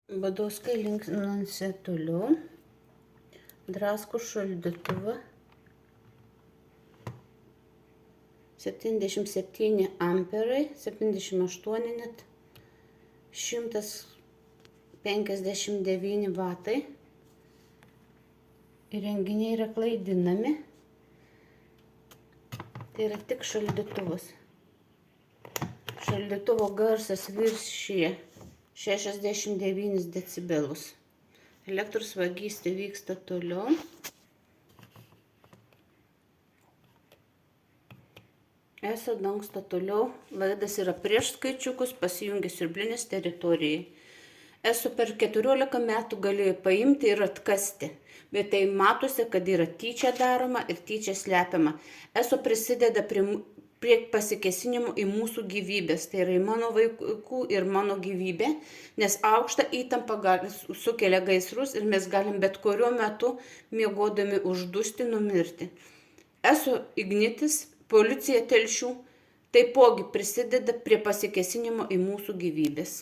Badoskai linksminasi toliau. Draskų šaldytuvą. 77 amperai, 78 net. 159 vatai. Įrenginiai yra klaidinami. Tai yra tik šaldytuvas. Šaldytuvo garsas viršyje 69 decibelus. Elektros vagystė vyksta toliau. Eso dangsto toliau. Laidas yra prieš skaičiukus, pasijungia siurblinės teritorijai. Eso per 14 metų galėjo paimti ir atkasti. Bet tai matosi, kad yra tyčia daroma ir tyčia slepiama. Eso prisideda prie pasikėsinimų į mūsų gyvybės. Tai yra į mano vaikų ir mano gyvybę. Nes aukšta įtampa sukelia gaisrus ir mes galim bet kuriuo metu miegodami uždusti, numirti. Eso ignitis, policija Telšių taipogi prisideda prie pasikėsinimo į mūsų gyvybės.